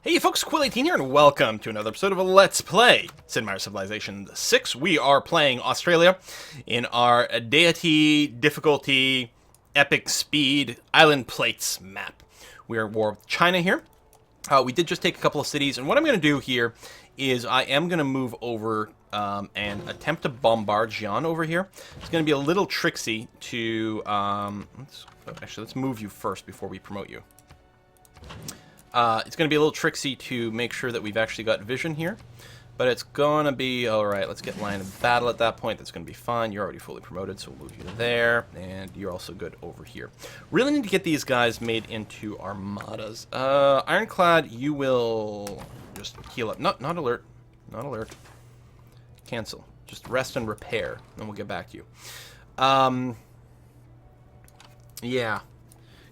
Hey folks, Quill18 here, and welcome to another episode of a Let's Play Sid Meier's Civilization 6. We are playing Australia in our Deity difficulty epic speed island plates map. We are at war with China here. We did just take a couple of cities, and what I'm going to do here is I am going to move over and attempt to bombard Xi'an over here. It's going to be a little tricksy to... let's move you first before we promote you. It's going to be a little tricksy to make sure that we've actually got vision here. But it's going to be alright. Let's get line of battle at that point. That's going to be fine. You're already fully promoted, so we'll move you there. And you're also good over here. Really need to get these guys made into armadas. Ironclad, you will just heal up. Not alert. Not alert. Cancel. Just rest and repair. Then we'll get back to you. Yeah.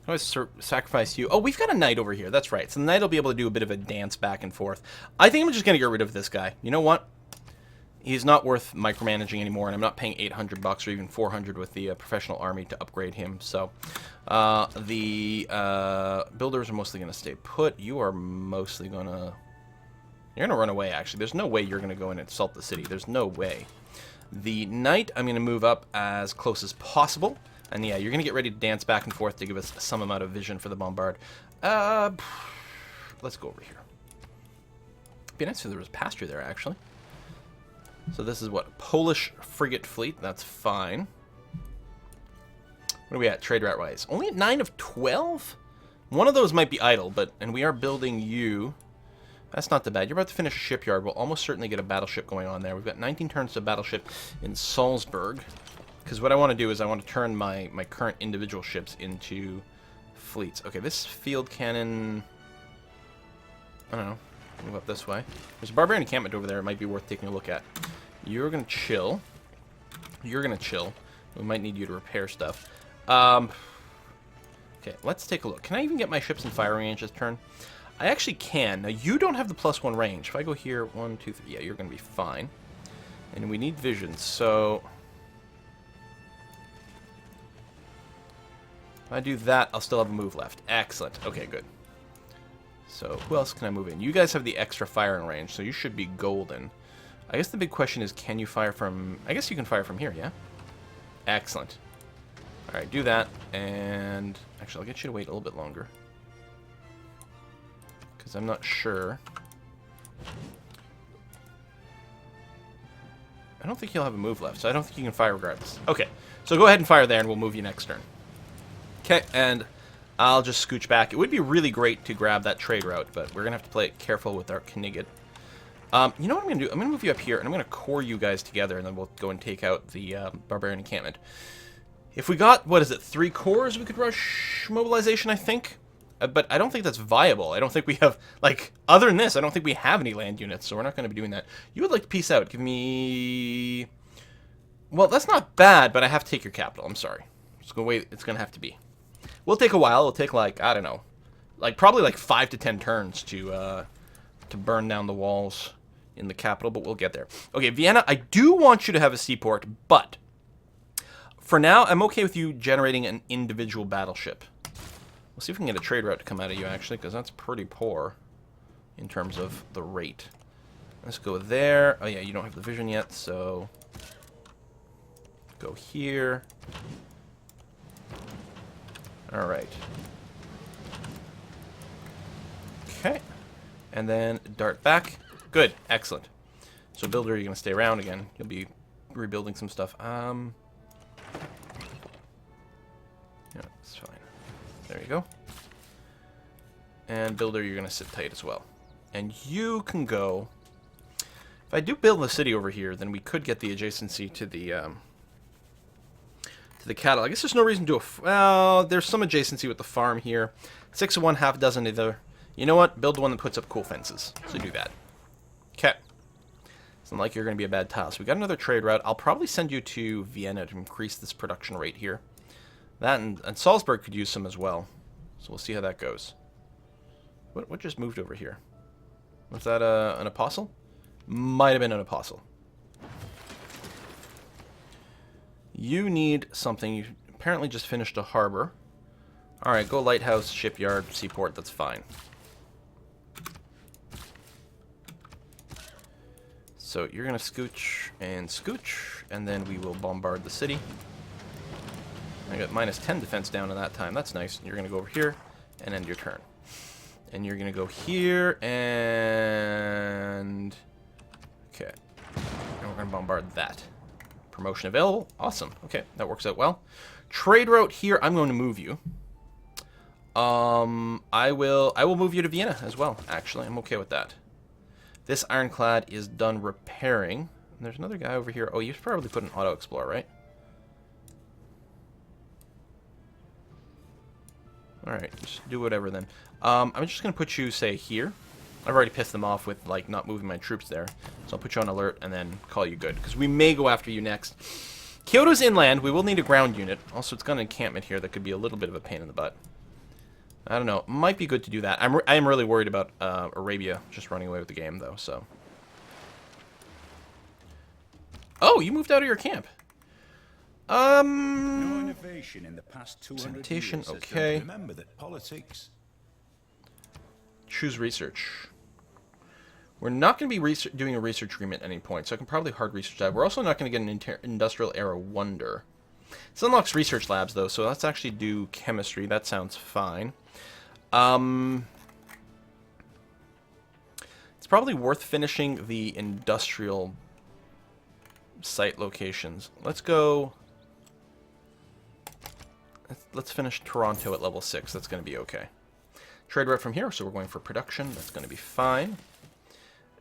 I always sacrifice you. Oh, we've got a knight over here. That's right. So the knight will be able to do a bit of a dance back and forth. I think I'm just going to get rid of this guy. You know what? He's not worth micromanaging anymore, and I'm not paying 800 bucks or even 400 with the professional army to upgrade him. So the builders are mostly going to stay put. You are mostly going to... You're going to run away, actually. There's no way you're going to go and insult the city. There's no way. The knight, I'm going to move up as close as possible. And yeah, you're going to get ready to dance back and forth to give us some amount of vision for the bombard. Let's go over here. It'd be nice if there was pasture there, actually. So this is what? Polish frigate fleet. That's fine. What are we at, trade route-wise? Only at 9 of 12? One of those might be idle, and we are building you. That's not too bad. You're about to finish a shipyard. We'll almost certainly get a battleship going on there. We've got 19 turns to battleship in Salzburg. Because what I want to do is I want to turn my current individual ships into fleets. Okay, this field cannon... I don't know. Move up this way. There's a barbarian encampment over there it might be worth taking a look at. You're going to chill. You're going to chill. We might need you to repair stuff. Okay, let's take a look. Can I even get my ships in fire range this turn? I actually can. Now, you don't have the +1 range. If I go here, 1, 2, 3... Yeah, you're going to be fine. And we need vision, so... If I do that, I'll still have a move left. Excellent. Okay, good. So, who else can I move in? You guys have the extra firing range, so you should be golden. I guess the big question is, can you fire from... I guess you can fire from here, yeah? Excellent. Alright, do that, and... Actually, I'll get you to wait a little bit longer. Because I'm not sure. I don't think he'll have a move left, so I don't think you can fire regardless. Okay, so go ahead and fire there, and we'll move you next turn. Okay, and I'll just scooch back. It would be really great to grab that trade route, but we're going to have to play it careful with our Knigget. You know what I'm going to do? I'm going to move you up here, and I'm going to core you guys together, and then we'll go and take out the Barbarian encampment. If we got, what is it, 3 cores, we could rush mobilization, I think? But I don't think that's viable. I don't think we have, like, other than this, I don't think we have any land units, so we're not going to be doing that. You would like to peace out. Give me... Well, that's not bad, but I have to take your capital. I'm sorry. It's going to have to be. We'll take a while. It'll take, like, I don't know, like probably like 5 to 10 turns to burn down the walls in the capital, but we'll get there. Okay, Vienna, I do want you to have a seaport, but for now, I'm okay with you generating an individual battleship. We'll see if we can get a trade route to come out of you, actually, because that's pretty poor in terms of the rate. Let's go there. Oh, yeah, you don't have the vision yet, so go here. Alright. Okay. And then dart back. Good. Excellent. So builder, you're going to stay around again. You'll be rebuilding some stuff. Yeah, it's fine. There you go. And builder, you're going to sit tight as well. And you can go... If I do build the city over here, then we could get the adjacency to the cattle. I guess there's no reason to do well, there's some adjacency with the farm here. 6 of one, half dozen either. You know what? Build one that puts up cool fences. So do that. Okay. It's not like you're going to be a bad tile. So we got another trade route. I'll probably send you to Vienna to increase this production rate here. That and Salzburg could use some as well. So we'll see how that goes. What just moved over here? Was that an apostle? Might have been an apostle. You need something. You apparently just finished a harbor. Alright, go lighthouse, shipyard, seaport, that's fine. So you're going to scooch and scooch, and then we will bombard the city. I got minus 10 defense down in that time. That's nice. You're going to go over here and end your turn. And you're going to go here and... Okay. And we're going to bombard that. Promotion available. Awesome. Okay, that works out well. Trade route here, I'm going to move you. I will move you to Vienna as well, actually. I'm okay with that. This ironclad is done repairing. And there's another guy over here. Oh, you should probably put an auto explorer, right? Alright, just do whatever then. I'm just going to put you, say, here. I've already pissed them off with, like, not moving my troops there. So I'll put you on alert and then call you good. Because we may go after you next. Kyoto's inland. We will need a ground unit. Also, it's got an encampment here that could be a little bit of a pain in the butt. I don't know. Might be good to do that. I am really worried about Arabia just running away with the game, though, so... Oh, you moved out of your camp. No innovation in the past 200 sanitation, years. okay. Remember that politics... Choose research. We're not going to be doing a research agreement at any point, so I can probably hard research that. We're also not going to get an industrial era wonder. This unlocks research labs, though, so let's actually do chemistry. That sounds fine. It's probably worth finishing the industrial site locations. Let's go... Let's finish Toronto at level 6. That's going to be okay. Trade route from here, so we're going for production. That's going to be fine.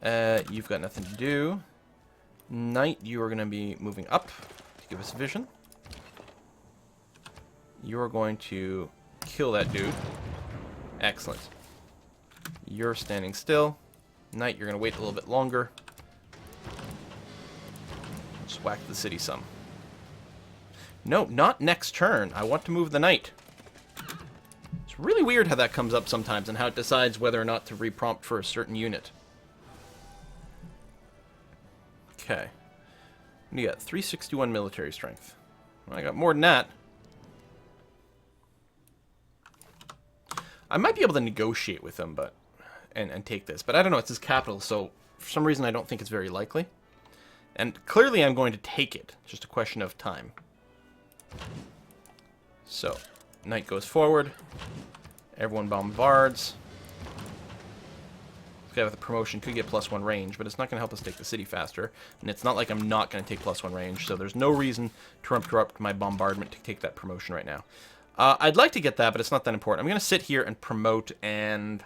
You've got nothing to do. Knight, you are going to be moving up to give us vision. You're going to kill that dude. Excellent. You're standing still. Knight, you're going to wait a little bit longer. Just whack the city some. No, not next turn. I want to move the knight. It's really weird how that comes up sometimes and how it decides whether or not to reprompt for a certain unit. Okay. You got 361 military strength. Well, I got more than that. I might be able to negotiate with him, but and take this. But I don't know, it's his capital, so for some reason I don't think it's very likely. And clearly I'm going to take it. It's just a question of time. So, knight goes forward. Everyone bombards. This guy with a promotion could get +1 range, but it's not going to help us take the city faster. And it's not like I'm not going to take +1 range, so there's no reason to interrupt my bombardment to take that promotion right now. I'd like to get that, but it's not that important. I'm going to sit here and promote and...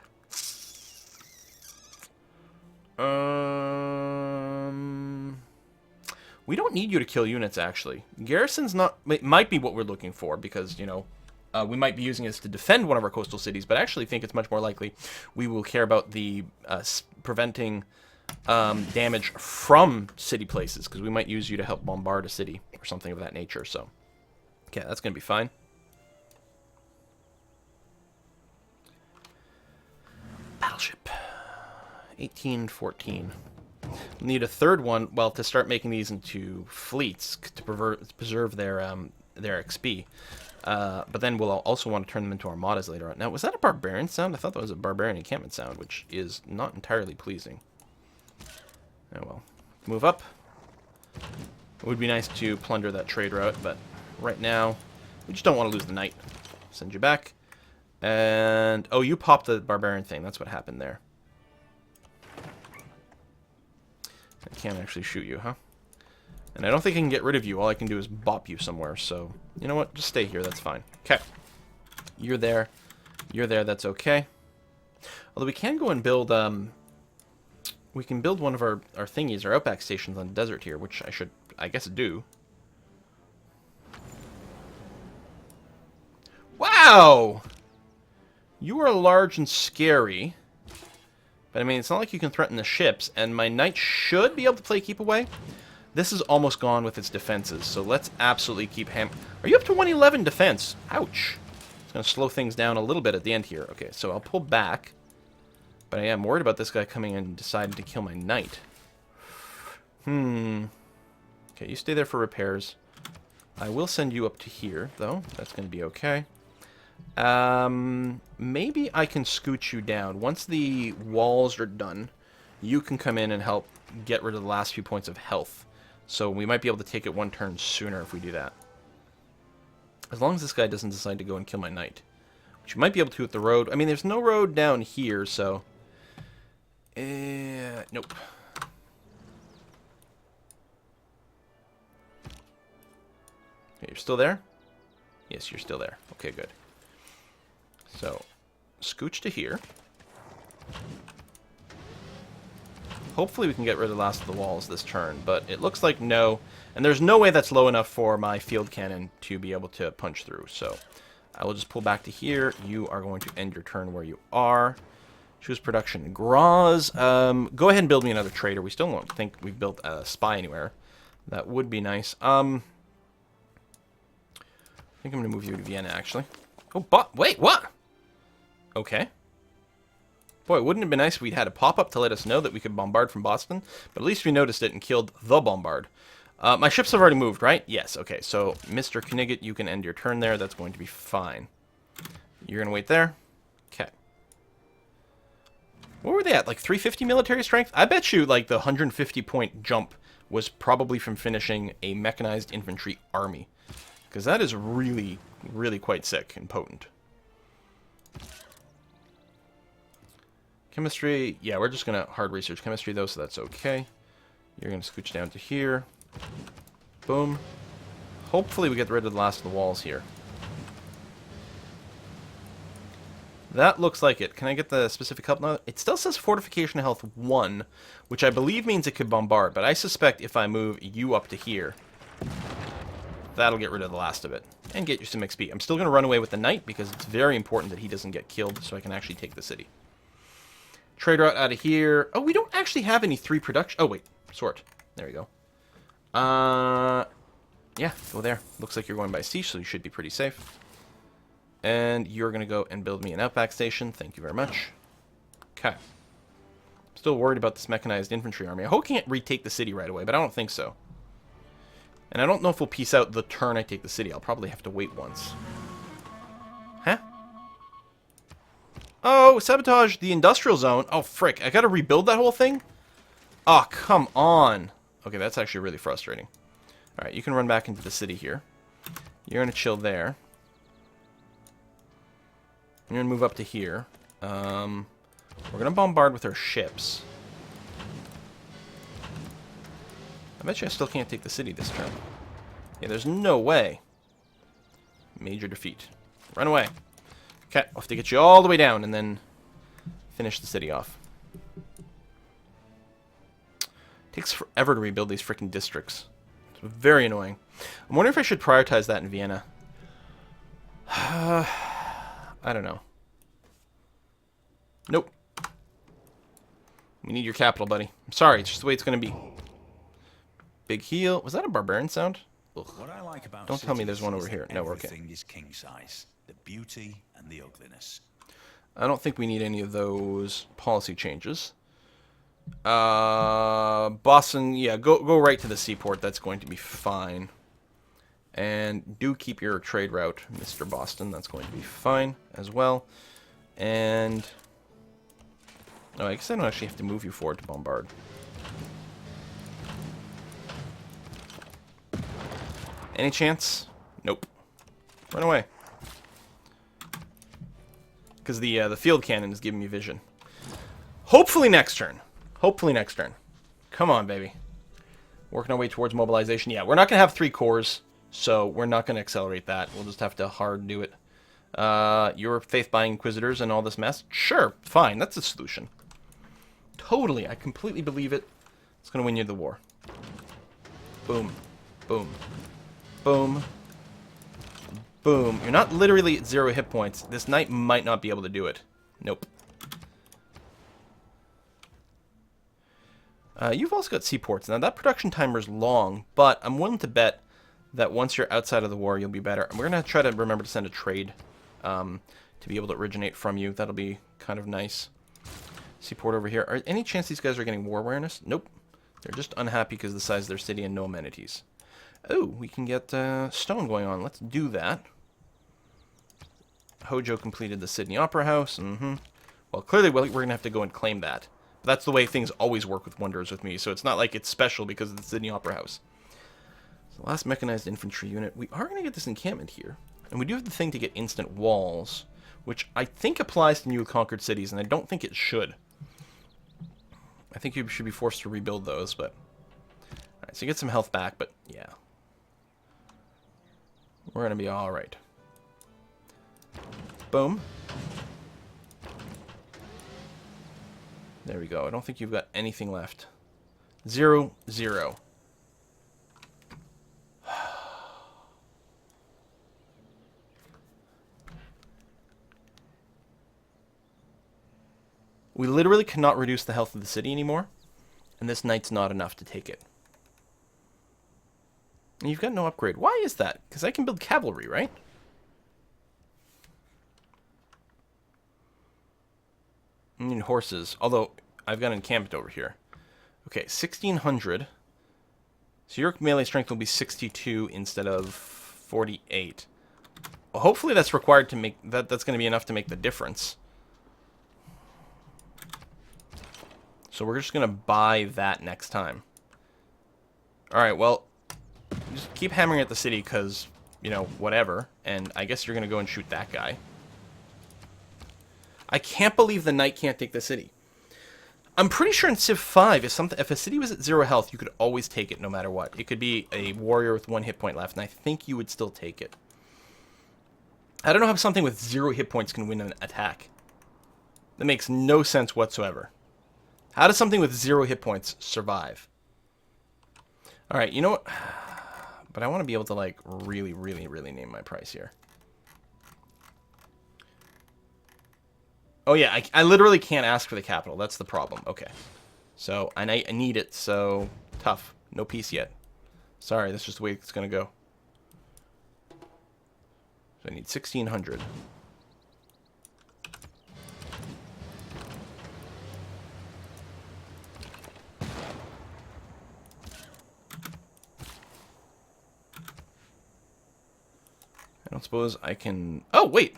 we don't need you to kill units, actually. Garrison's not... It might be what we're looking for, because, you know, we might be using this to defend one of our coastal cities, but I actually think it's much more likely we will care about the preventing damage from city places, because we might use you to help bombard a city or something of that nature, so... Okay, that's going to be fine. Battleship. 1814. Need a third one, well, to start making these into fleets to preserve their XP. But then we'll also want to turn them into armadas later on. Now, was that a barbarian sound? I thought that was a barbarian encampment sound, which is not entirely pleasing. Oh well. Move up. It would be nice to plunder that trade route, but right now, we just don't want to lose the knight. Send you back. And, oh, you popped the barbarian thing. That's what happened there. I can't actually shoot you, huh? And I don't think I can get rid of you. All I can do is bop you somewhere. So, you know what? Just stay here. That's fine. Okay. You're there. You're there. That's okay. Although we can go and build, we can build one of our thingies, our outback stations on the desert here, which I should, I guess, do. Wow! You are large and scary. But, I mean, it's not like you can threaten the ships, and my knight should be able to play keep away. This is almost gone with its defenses, so let's absolutely keep Are you up to 111 defense? Ouch. It's going to slow things down a little bit at the end here. Okay, so I'll pull back. But I am worried about this guy coming in and deciding to kill my knight. Okay, you stay there for repairs. I will send you up to here, though. That's going to be okay. Maybe I can scooch you down. Once the walls are done, you can come in and help get rid of the last few points of health. So we might be able to take it one turn sooner if we do that. As long as this guy doesn't decide to go and kill my knight. Which you might be able to with the road. I mean, there's no road down here, so... nope. Okay, you're still there? Yes, you're still there. Okay, good. So, scooch to here. Hopefully we can get rid of the last of the walls this turn, but it looks like no. And there's no way that's low enough for my field cannon to be able to punch through. So I will just pull back to here. You are going to end your turn where you are. Choose production. Graz. Go ahead and build me another trader. We still don't think we've built a spy anywhere. That would be nice. I think I'm going to move you to Vienna, actually. Oh, but wait, what? Okay. Boy, wouldn't it have been nice if we'd had a pop-up to let us know that we could bombard from Boston? But at least we noticed it and killed the bombard. My ships have already moved, right? Yes, okay. So, Mr. Knigget, you can end your turn there. That's going to be fine. You're going to wait there? Okay. What were they at? Like 350 military strength? I bet you, like, the 150-point jump was probably from finishing a mechanized infantry army. Because that is really, really quite sick and potent. Chemistry, yeah, we're just going to hard research chemistry, though, so that's okay. You're going to scooch down to here. Boom. Hopefully we get rid of the last of the walls here. That looks like it. Can I get the specific help now? It still says Fortification Health 1, which I believe means it could bombard, but I suspect if I move you up to here, that'll get rid of the last of it. And get you some XP. I'm still going to run away with the knight, because it's very important that he doesn't get killed, so I can actually take the city. Trade route out of here. Oh, we don't actually have any 3 production. Oh, wait. Sort. There we go. Yeah, go there. Looks like you're going by sea, so you should be pretty safe. And you're going to go and build me an outback station. Thank you very much. Okay. Still worried about this mechanized infantry army. I hope I can't retake the city right away, but I don't think so. And I don't know if we'll peace out the turn I take the city. I'll probably have to wait once. Huh? Oh, sabotage the industrial zone. Oh, frick. I gotta rebuild that whole thing? Oh, come on. Okay, that's actually really frustrating. Alright, you can run back into the city here. You're gonna chill there. You're gonna move up to here. We're gonna bombard with our ships. I bet you I still can't take the city this turn. Yeah, there's no way. Major defeat. Run away. Okay, I'll have to get you all the way down and then finish the city off. Takes forever to rebuild these freaking districts. It's very annoying. I'm wondering if I should prioritize that in Vienna. I don't know. Nope. We need your capital, buddy. I'm sorry, it's just the way it's going to be. Big heal. Was that a barbarian sound? Ugh. What I like about Don't tell me there's one over here. No, we're okay. Everything is king size. The beauty and the ugliness. I don't think we need any of those policy changes. Boston, yeah, go right to the seaport. That's going to be fine. And do keep your trade route, Mr. Boston. That's going to be fine as well. And oh, I guess I don't actually have to move you forward to bombard. Any chance? Nope. Run away. Because the field cannon is giving me vision. Hopefully next turn. Hopefully next turn. Come on, baby. Working our way towards mobilization. Yeah, we're not going to have 3 cores, so we're not going to accelerate that. We'll just have to hard do it. Your faith-buying inquisitors and all this mess? Sure, fine. That's a solution. Totally. I completely believe it. It's going to win you the war. Boom. Boom. Boom. Boom. You're not literally at 0 hit points. This knight might not be able to do it. Nope. You've also got seaports. Now, that production timer is long, but I'm willing to bet that once you're outside of the war, you'll be better. And we're going to try to remember to send a trade to be able to originate from you. That'll be kind of nice. Seaport over here. Any chance these guys are getting war awareness? Nope. They're just unhappy because of the size of their city and no amenities. Oh, we can get stone going on. Let's do that. Hojo completed the Sydney Opera House. Well, clearly we're going to have to go and claim that. That's the way things always work with wonders with me, so it's not like it's special because it's in the Opera House. So last mechanized infantry unit. We are going to get this encampment here. And we do have the thing to get instant walls, which I think applies to newly conquered cities, and I don't think it should. I think you should be forced to rebuild those, but... Alright, so you get some health back, but yeah. We're going to be alright. Boom. There we go. I don't think you've got anything left. 0, 0. We literally cannot reduce the health of the city anymore, and this knight's not enough to take it. And you've got no upgrade. Why is that? Because I can build cavalry, right? I need horses, although I've got an encampment over here. Okay, 1600. So your melee strength will be 62 instead of 48. Well, hopefully that's required to make... That's going to be enough to make the difference. So we're just going to buy that next time. Alright, well, just keep hammering at the city because, you know, whatever. And I guess you're going to go and shoot that guy. I can't believe the knight can't take the city. I'm pretty sure in Civ 5, if a city was at 0 health, you could always take it no matter what. It could be a warrior with 1 hit point left, and I think you would still take it. I don't know how something with 0 hit points can win an attack. That makes no sense whatsoever. How does something with 0 hit points survive? Alright, you know what? But I want to be able to, like, really name my price here. Oh, yeah, I literally can't ask for the capital. That's the problem. Okay. So, I need it, so... Tough. No peace yet. Sorry, that's just the way it's going to go. So, I need 1600. I don't suppose I can... Oh, wait!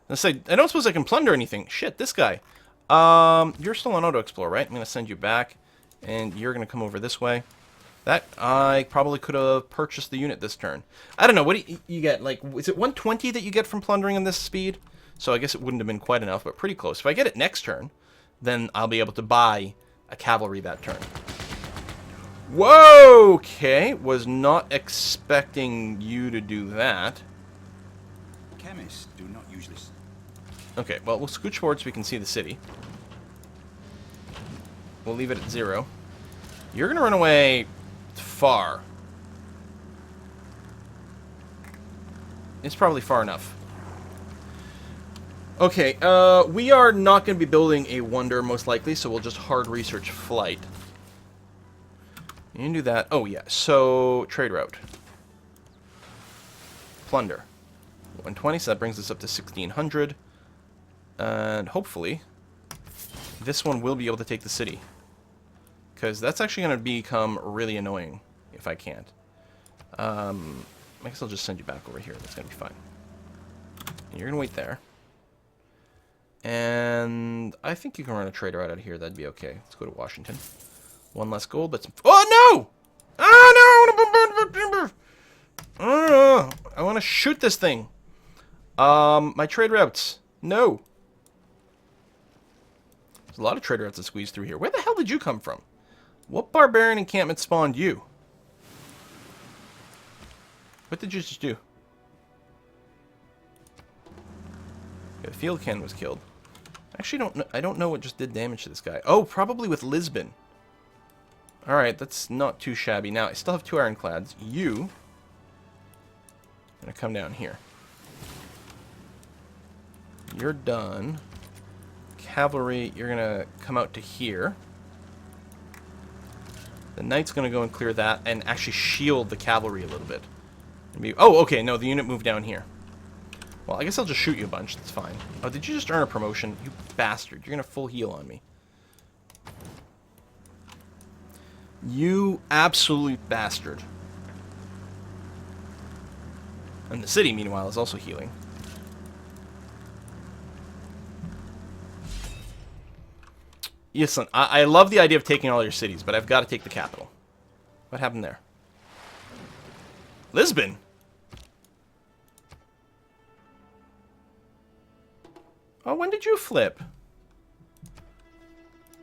Let's say, I don't suppose I can plunder anything. Shit, this guy. You're still on auto-explore, right? I'm going to send you back, and you're going to come over this way. That, I probably could have purchased the unit this turn. I don't know, what do you get? Like, is it 120 that you get from plundering in this speed? So I guess it wouldn't have been quite enough, but pretty close. If I get it next turn, then I'll be able to buy a cavalry that turn. Whoa! Okay, was not expecting you to do that. Chemists do not usually... Okay, well, we'll scooch forward so we can see the city. We'll leave it at 0. You're going to run away far. It's probably far enough. Okay, we are not going to be building a wonder, most likely, so we'll just hard research flight. You can do that. Oh, yeah, so trade route. Plunder. 120, so that brings us up to 1600. And hopefully, this one will be able to take the city. Because that's actually going to become really annoying if I can't. I guess I'll just send you back over here. That's going to be fine. And you're going to wait there. And I think you can run a trader out of here. That'd be okay. Let's go to Washington. 1 less gold, but some... Oh, no! Oh, no! I want to shoot this thing. My trade routes. No. There's a lot of trade routes to squeeze through here. Where the hell did you come from? What barbarian encampment spawned you? What did you just do? Yeah, the field cannon was killed. Actually, I don't know what just did damage to this guy. Oh, probably with Lisbon. Alright, that's not too shabby. Now, I still have 2 ironclads. You... I'm going to come down here. You're done. Cavalry, you're going to come out to here. The knight's going to go and clear that and actually shield the cavalry a little bit. Oh, okay, no, the unit moved down here. Well, I guess I'll just shoot you a bunch. That's fine. Oh, did you just earn a promotion? You bastard. You're going to full heal on me. You absolute bastard. And the city, meanwhile, is also healing. Listen, I love the idea of taking all your cities, but I've got to take the capital. What happened there? Lisbon? Oh, when did you flip?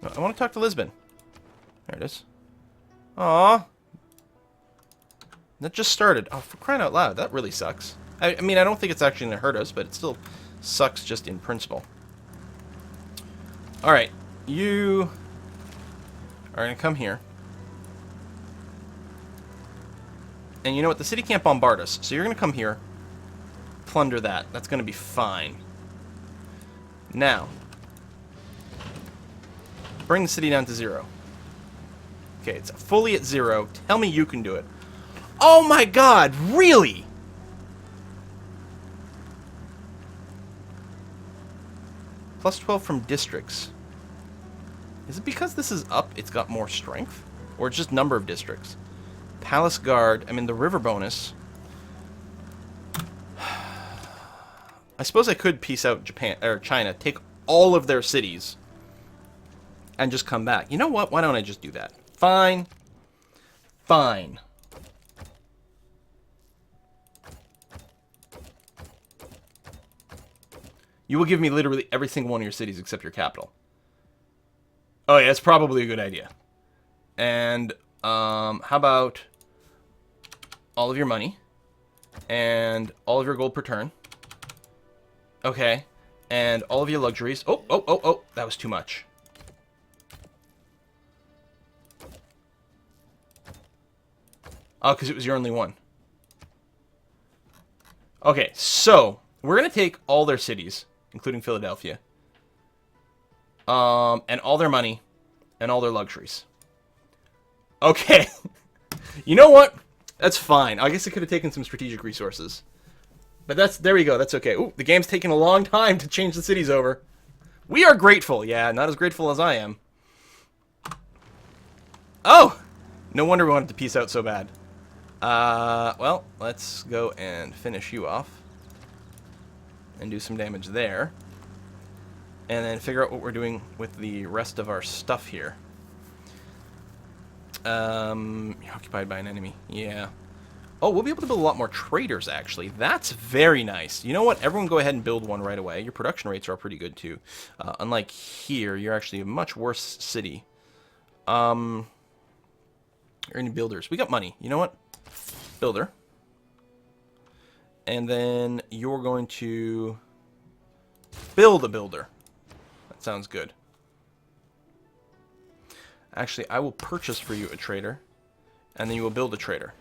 I want to talk to Lisbon. There it is. Aw. That just started. Oh, for crying out loud. That really sucks. I mean, I don't think it's actually going to hurt us, but it still sucks just in principle. Alright. You are going to come here. And you know what? The city can't bombard us. So you're going to come here. Plunder that. That's going to be fine. Now. Bring the city down to 0. Okay, it's fully at 0. Tell me you can do it. Oh my god, really? Plus 12 from districts. Is it because this is up, it's got more strength? Or it's just number of districts? Palace Guard, I mean the river bonus. I suppose I could peace out Japan or China, take all of their cities, and just come back. You know what? Why don't I just do that? Fine. Fine. You will give me literally every single one of your cities except your capital. Oh yeah, it's probably a good idea. And how about all of your money and all of your gold per turn? Okay, and all of your luxuries. Oh, that was too much. Oh, because it was your only one. Okay, so we're gonna take all their cities, including Philadelphia, and all their money, and all their luxuries. Okay, you know what? That's fine. I guess I could have taken some strategic resources, but there we go. That's okay. Ooh, the game's taking a long time to change the cities over. We are grateful. Yeah, not as grateful as I am. Oh, no wonder we wanted to peace out so bad. Well, let's go and finish you off. And do some damage there. And then figure out what we're doing with the rest of our stuff here. You're occupied by an enemy. Yeah. Oh, we'll be able to build a lot more traders, actually. That's very nice. You know what? Everyone go ahead and build one right away. Your production rates are pretty good, too. Unlike here, you're actually a much worse city. You're any builders. We got money. You know what? Builder. And then you're going to build a builder. That sounds good. Actually, I will purchase for you a trader, and then you will build a trader.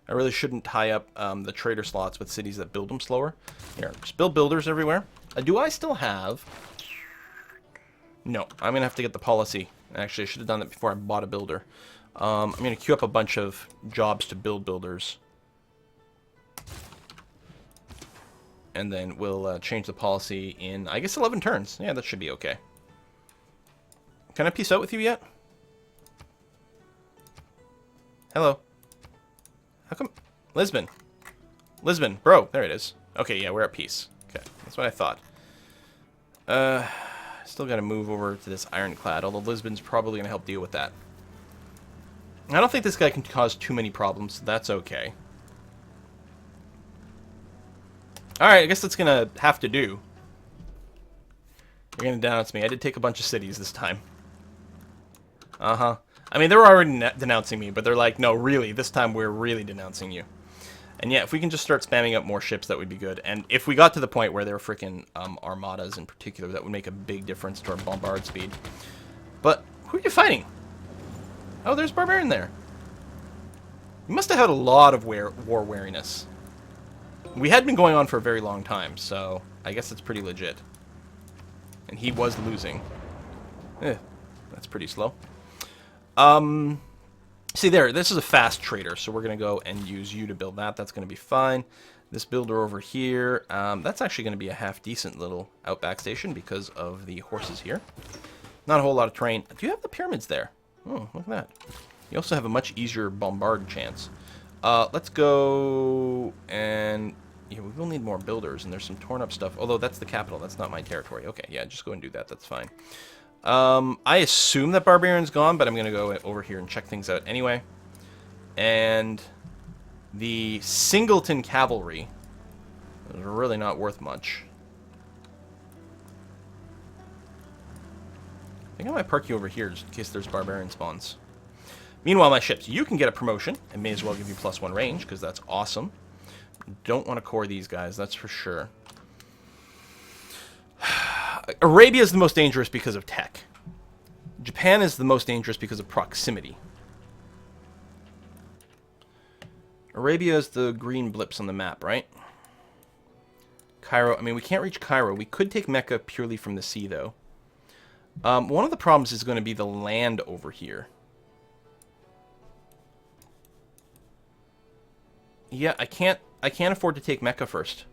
I really shouldn't tie up the trader slots with cities that build them slower. Here, just build builders everywhere. Do I still have... No, I'm going to have to get the policy. Actually, I should have done that before I bought a builder. I'm going to queue up a bunch of jobs to build builders. And then we'll change the policy in, I guess, 11 turns. Yeah, that should be okay. Can I peace out with you yet? Hello. How come? Lisbon. Lisbon. Bro, there it is. Okay, yeah, we're at peace. Okay, that's what I thought. Still got to move over to this ironclad, although Lisbon's probably going to help deal with that. I don't think this guy can cause too many problems, so that's okay. Alright, I guess that's going to have to do. You're going to denounce me. I did take a bunch of cities this time. Uh-huh. I mean, they were already denouncing me, but they're like, no, really, this time we're really denouncing you. And yeah, if we can just start spamming up more ships, that would be good. And if we got to the point where they're freaking armadas in particular, that would make a big difference to our bombard speed. But who are you fighting? Oh, there's Barbarian there. You must have had a lot of war wariness. We had been going on for a very long time, so I guess it's pretty legit. And he was losing. That's pretty slow. See there, this is a fast trader, so we're going to go and use you to build that. That's going to be fine. This builder over here, that's actually going to be a half-decent little outback station because of the horses here. Not a whole lot of terrain. Do you have the pyramids there? Oh, look at that. You also have a much easier bombard chance. Let's go and Yeah, we will need more builders, and there's some torn up stuff. Although that's the capital. That's not my territory. Okay, yeah, just go and do that. That's fine. I assume that Barbarian's gone, but I'm going to go over here and check things out anyway. And the Singleton Cavalry is really not worth much. I think I might park you over here just in case there's Barbarian spawns. Meanwhile, my ships, you can get a promotion. It may as well give you +1 range, because that's awesome. Don't want to core these guys, that's for sure. Arabia is the most dangerous because of tech. Japan is the most dangerous because of proximity. Arabia is the green blips on the map, right? Cairo, I mean, we can't reach Cairo. We could take Mecca purely from the sea, though. One of the problems is going to be the land over here. Yeah, I can't afford to take Mecca first,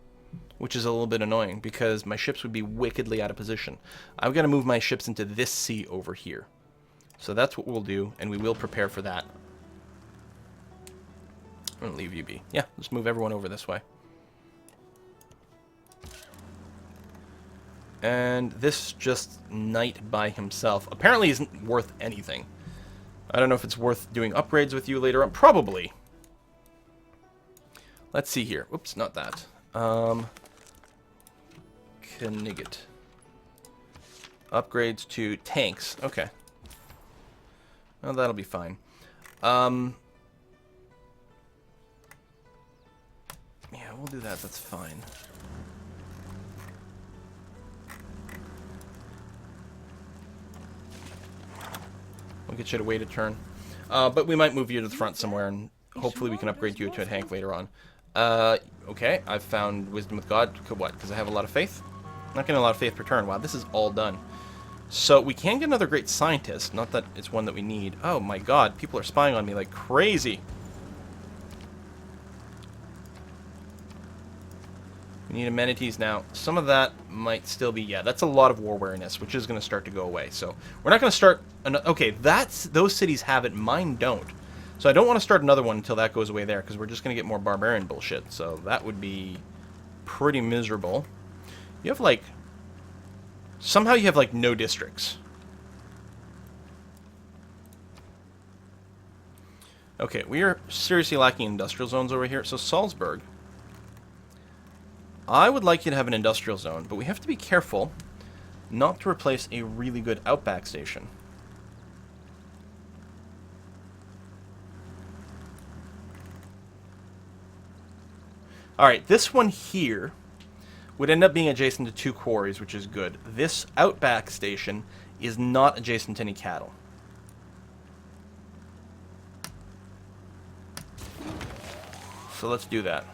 which is a little bit annoying because my ships would be wickedly out of position. I've got to move my ships into this sea over here. So that's what we'll do, and we will prepare for that. I'm going to leave you be. Yeah, just move everyone over this way. And this just knight by himself apparently isn't worth anything. I don't know if it's worth doing upgrades with you later on. Probably. Let's see here. Oops, not that. Knigget. Upgrades to tanks. Okay. Well, that'll be fine. Yeah, we'll do that. That's fine. We'll get you to wait a turn. But we might move you to the front somewhere, and hopefully we can upgrade you to a tank later on. Okay, I've found Wisdom with God. What? Because I have a lot of faith? I'm not getting a lot of faith per turn. Wow, this is all done. So we can get another great scientist. Not that it's one that we need. Oh my god, people are spying on me like crazy. We need amenities now. Some of that might still be... Yeah, that's a lot of war wariness, which is going to start to go away. So we're not going to start... Okay, those cities have it. Mine don't. So I don't want to start another one until that goes away there, because we're just going to get more barbarian bullshit. So that would be pretty miserable. You have, like... Somehow you have, like, no districts. Okay, we are seriously lacking industrial zones over here. So Salzburg... I would like you to have an industrial zone, but we have to be careful not to replace a really good outback station. Alright, this one here would end up being adjacent to 2 quarries, which is good. This outback station is not adjacent to any cattle. So let's do that.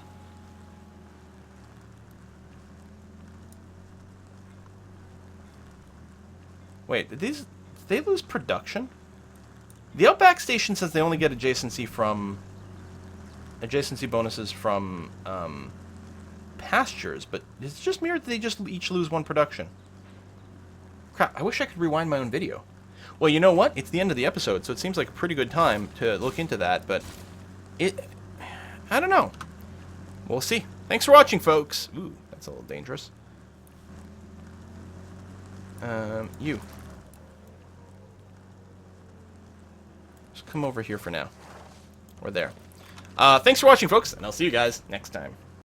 Wait, did they lose production? The Outback Station says they only get adjacency bonuses from pastures, but it's just mirrored that they just each lose 1 production. Crap, I wish I could rewind my own video. Well, you know what? It's the end of the episode, so it seems like a pretty good time to look into that, but I don't know. We'll see. Thanks for watching, folks. Ooh, that's a little dangerous. You. Just come over here for now. Or there. Thanks for watching, folks, and I'll see you guys next time.